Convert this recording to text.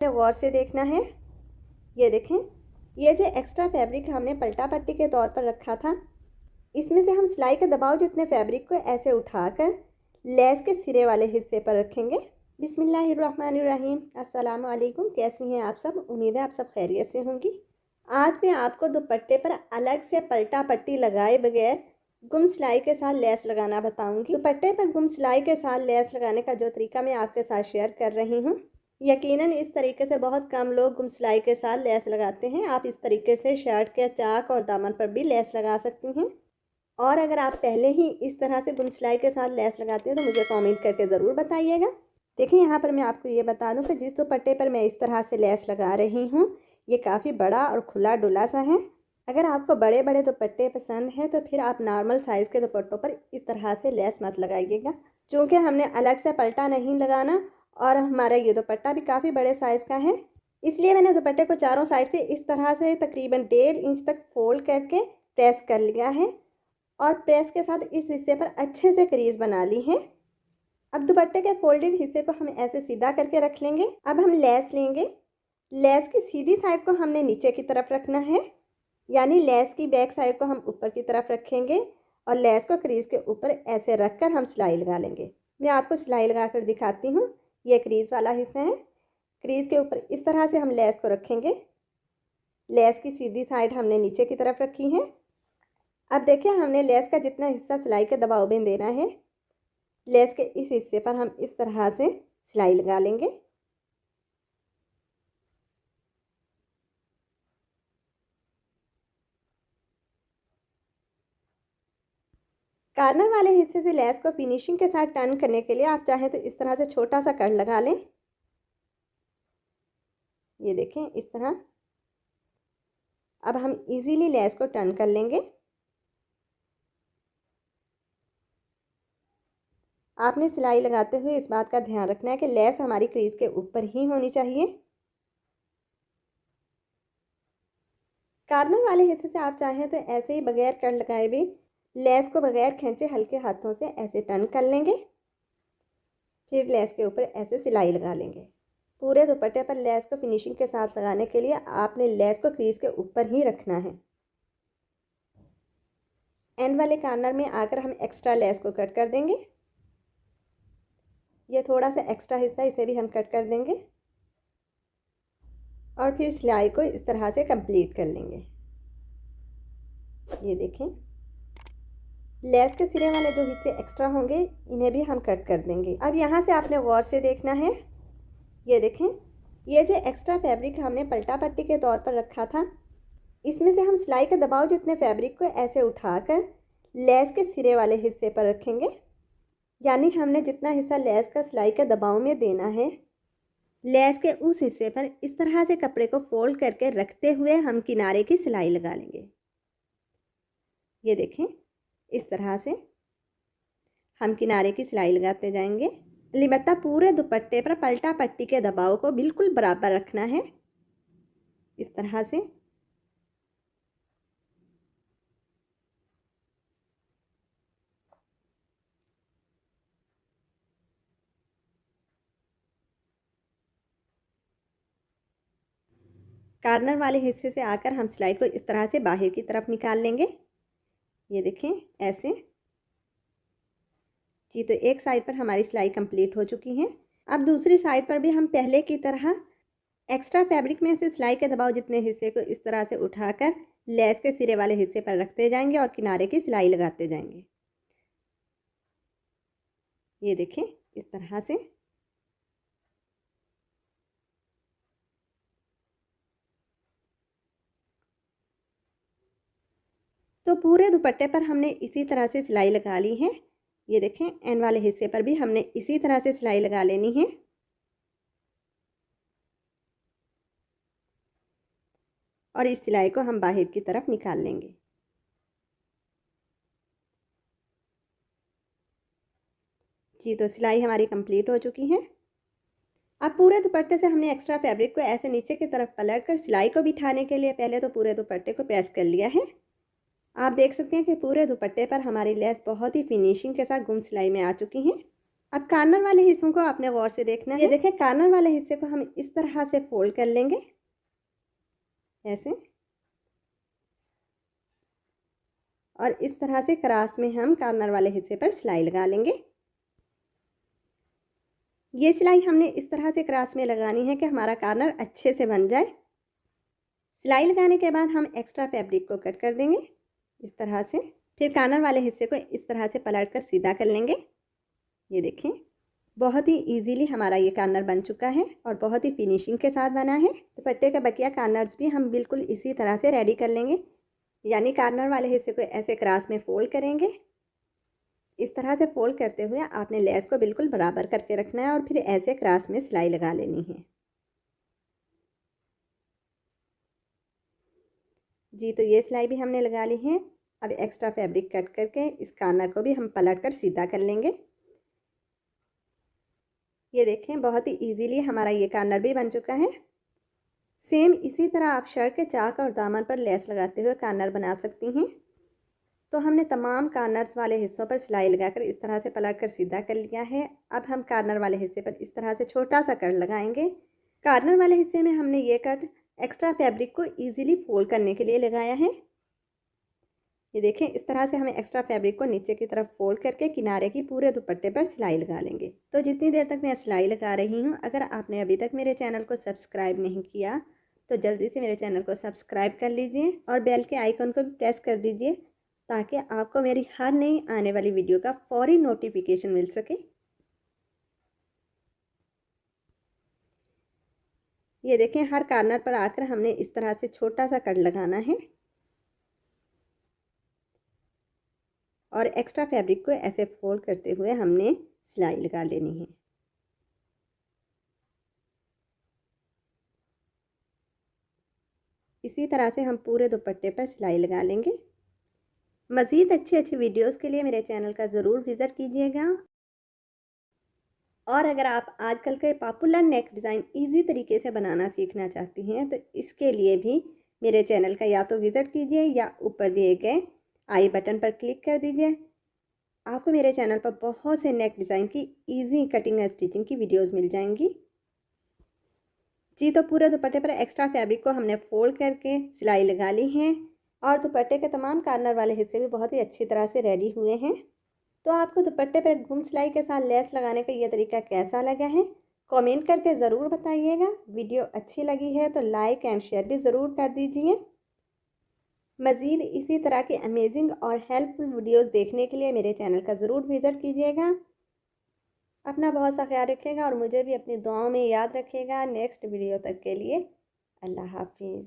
गौर से देखना है। ये देखें, ये जो एक्स्ट्रा फैब्रिक हमने पलटा पट्टी के तौर पर रखा था, इसमें से हम सिलाई के दबाव जितने फैब्रिक को ऐसे उठाकर लेस के सिरे वाले हिस्से पर रखेंगे। बिस्मिल्लाहिर्रहमानिर्रहीम। अस्सलाम वालेकुम। कैसी हैं आप सब? उम्मीद है आप सब खैरियत से होंगी। आज मैं आपको दुपट्टे पर अलग से पलटा पट्टी लगाए बगैर गुम सिलाई के साथ लेस लगाना बताऊंगी। दुपट्टे पर गुम सिलाई के साथ लेस लगाने का जो तरीका मैं आपके साथ शेयर कर रही हूँ, यकीनन इस तरीके से बहुत कम लोग गुम सिलाई के साथ लेस लगाते हैं। आप इस तरीके से शर्ट के चाक और दामन पर भी लेस लगा सकती हैं। और अगर आप पहले ही इस तरह से गुम सिलाई के साथ लेस लगाते हैं तो मुझे कमेंट करके ज़रूर बताइएगा। देखिए, यहाँ पर मैं आपको ये बता दूँ कि जिस दुपट्टे पर मैं इस तरह से लेस लगा रही हूँ, ये काफ़ी बड़ा और खुला डुला सा है। अगर आपको बड़े बड़े दुपट्टे पसंद हैं तो फिर आप नॉर्मल साइज़ के दुपट्टों पर इस तरह से लेस मत लगाइएगा, क्योंकि हमने अलग से पलटा नहीं लगाना और हमारा ये दुपट्टा भी काफ़ी बड़े साइज़ का है। इसलिए मैंने दुपट्टे को चारों साइड से इस तरह से तकरीबन 1.5 इंच तक फोल्ड करके प्रेस कर लिया है और प्रेस के साथ इस हिस्से पर अच्छे से क्रीज बना ली है। अब दुपट्टे के फोल्डेड हिस्से को हम ऐसे सीधा करके रख लेंगे। अब हम लेस लेंगे। लेस की सीधी साइड को हमने नीचे की तरफ रखना है, यानी लेस की बैक साइड को हम ऊपर की तरफ रखेंगे और लेस को क्रीज के ऊपर ऐसे रखकर हम सिलाई लगा लेंगे। मैं आपको सिलाई लगा कर दिखाती हूँ। ये क्रीज वाला हिस्सा है। क्रीज के ऊपर इस तरह से हम लेस को रखेंगे। लेस की सीधी साइड हमने नीचे की तरफ रखी है। अब देखिए, हमने लेस का जितना हिस्सा सिलाई के दबाव में देना है, लेस के इस हिस्से पर हम इस तरह से सिलाई लगा लेंगे। कार्नर वाले हिस्से से लेस को फिनिशिंग के साथ टर्न करने के लिए आप चाहें तो इस तरह से छोटा सा कट लगा लें। ये देखें, इस तरह। अब हम इजीली लेस को टर्न कर लेंगे। आपने सिलाई लगाते हुए इस बात का ध्यान रखना है कि लेस हमारी क्रीज के ऊपर ही होनी चाहिए। कार्नर वाले हिस्से से आप चाहें तो ऐसे ही बगैर कट लगाए भी लेस को बगैर खींचे हल्के हाथों से ऐसे टर्न कर लेंगे। फिर लेस के ऊपर ऐसे सिलाई लगा लेंगे। पूरे दुपट्टे पर लेस को फिनिशिंग के साथ लगाने के लिए आपने लेस को क्रीज के ऊपर ही रखना है। एंड वाले कार्नर में आकर हम एक्स्ट्रा लेस को कट कर देंगे। ये थोड़ा सा एक्स्ट्रा हिस्सा, इसे भी हम कट कर देंगे और फिर सिलाई को इस तरह से कंप्लीट कर लेंगे। ये देखें, लेस के सिरे वाले जो हिस्से एक्स्ट्रा होंगे इन्हें भी हम कट कर देंगे। अब यहाँ से आपने गौर से देखना है। ये देखें, ये जो एक्स्ट्रा फैब्रिक हमने पलटा पट्टी के तौर पर रखा था, इसमें से हम सिलाई के दबाव जितने फैब्रिक को ऐसे उठाकर लेस के सिरे वाले हिस्से पर रखेंगे। यानी हमने जितना हिस्सा लेस का सिलाई के दबाव में देना है, लेस के उस हिस्से पर इस तरह से कपड़े को फोल्ड करके रखते हुए हम किनारे की सिलाई लगा लेंगे। ये देखें, इस तरह से हम किनारे की सिलाई लगाते जाएंगे। अलबत्ता पूरे दुपट्टे पर पलटा पट्टी के दबाव को बिल्कुल बराबर रखना है, इस तरह से। कार्नर वाले हिस्से से आकर हम सिलाई को इस तरह से बाहर की तरफ निकाल लेंगे। ये देखें, ऐसे। जी, तो एक साइड पर हमारी सिलाई कंप्लीट हो चुकी है। अब दूसरी साइड पर भी हम पहले की तरह एक्स्ट्रा फैब्रिक में से सिलाई के दबाव जितने हिस्से को इस तरह से उठाकर लेस के सिरे वाले हिस्से पर रखते जाएंगे और किनारे की सिलाई लगाते जाएंगे। ये देखें, इस तरह से। तो पूरे दुपट्टे पर हमने इसी तरह से सिलाई लगा ली है। ये देखें, एंड वाले हिस्से पर भी हमने इसी तरह से सिलाई लगा लेनी है। और इस सिलाई को हम बाहर की तरफ निकाल लेंगे। जी, तो सिलाई हमारी कंप्लीट हो चुकी है। अब पूरे दुपट्टे से हमने एक्स्ट्रा फैब्रिक को ऐसे नीचे की तरफ पलट कर सिलाई को बिठाने के लिए पहले तो पूरे दुपट्टे को प्रेस कर लिया है। आप देख सकते हैं कि पूरे दुपट्टे पर हमारी लेस बहुत ही फिनिशिंग के साथ गुम सिलाई में आ चुकी है। अब कार्नर वाले हिस्सों को आपने गौर से देखना है। ये देखें, कार्नर वाले हिस्से को हम इस तरह से फोल्ड कर लेंगे ऐसे, और इस तरह से क्रॉस में हम कार्नर वाले हिस्से पर सिलाई लगा लेंगे। ये सिलाई हमने इस तरह से क्रॉस में लगानी है कि हमारा कार्नर अच्छे से बन जाए। सिलाई लगाने के बाद हम एक्स्ट्रा फैब्रिक को कट कर देंगे इस तरह से। फिर कार्नर वाले हिस्से को इस तरह से पलट कर सीधा कर लेंगे। ये देखें, बहुत ही इजीली हमारा ये कार्नर बन चुका है और बहुत ही फिनिशिंग के साथ बना है। दुपट्टे का बकिया कार्नर्स भी हम बिल्कुल इसी तरह से रेडी कर लेंगे, यानी कार्नर वाले हिस्से को ऐसे क्रॉस में फोल्ड करेंगे। इस तरह से फोल्ड करते हुए आपने लेस को बिल्कुल बराबर करके रखना है और फिर ऐसे क्रॉस में सिलाई लगा लेनी है। जी, तो ये सिलाई भी हमने लगा ली है। अब एक्स्ट्रा फैब्रिक कट करके इस कार्नर को भी हम पलट कर सीधा कर लेंगे। ये देखें, बहुत ही इजीली हमारा ये कार्नर भी बन चुका है। सेम इसी तरह आप शर्ट के चाक और दामन पर लेस लगाते हुए कार्नर बना सकती हैं। तो हमने तमाम कार्नर्स वाले हिस्सों पर सिलाई लगाकर इस तरह से पलट कर सीधा कर लिया है। अब हम कार्नर वाले हिस्से पर इस तरह से छोटा सा कट लगाएंगे। कार्नर वाले हिस्से में हमने ये कट एक्स्ट्रा फैब्रिक को इजीली फोल्ड करने के लिए लगाया है। ये देखें, इस तरह से हमें एक्स्ट्रा फैब्रिक को नीचे की तरफ फोल्ड करके किनारे की पूरे दुपट्टे पर सिलाई लगा लेंगे। तो जितनी देर तक मैं सिलाई लगा रही हूँ, अगर आपने अभी तक मेरे चैनल को सब्सक्राइब नहीं किया तो जल्दी से मेरे चैनल को सब्सक्राइब कर लीजिए और बेल के आइकन को भी प्रेस कर दीजिए, ताकि आपको मेरी हर नई आने वाली वीडियो का फौरी नोटिफिकेशन मिल सके। ये देखें, हर कार्नर पर आकर हमने इस तरह से छोटा सा कट लगाना है और एक्स्ट्रा फैब्रिक को ऐसे फोल्ड करते हुए हमने सिलाई लगा लेनी है। इसी तरह से हम पूरे दुपट्टे पर सिलाई लगा लेंगे। मज़ीद अच्छी वीडियोस के लिए मेरे चैनल का ज़रूर विज़िट कीजिएगा। और अगर आप आजकल के पॉपुलर नेक डिज़ाइन इजी तरीके से बनाना सीखना चाहती हैं तो इसके लिए भी मेरे चैनल का या तो विज़िट कीजिए या ऊपर दिए गए आई बटन पर क्लिक कर दीजिए। आपको मेरे चैनल पर बहुत से नेक डिज़ाइन की इजी कटिंग एंड स्टिचिंग की वीडियोस मिल जाएंगी। जी, तो पूरे दुपट्टे पर एक्स्ट्रा फैब्रिक को हमने फोल्ड करके सिलाई लगा ली है और दुपट्टे के तमाम कार्नर वाले हिस्से भी बहुत ही अच्छी तरह से रेडी हुए हैं। तो आपको दुपट्टे पर घूम सिलाई के साथ लेस लगाने का ये तरीका कैसा लगा है, कमेंट करके ज़रूर बताइएगा। वीडियो अच्छी लगी है तो लाइक एंड शेयर भी ज़रूर कर दीजिए। मज़ीद इसी तरह के अमेजिंग और हेल्पफुल वीडियोस देखने के लिए मेरे चैनल का ज़रूर विज़िट कीजिएगा। अपना बहुत सा ख्याल रखिएगा और मुझे भी अपनी दुआओं में याद रखिएगा। नेक्स्ट वीडियो तक के लिए अल्लाह हाफिज़।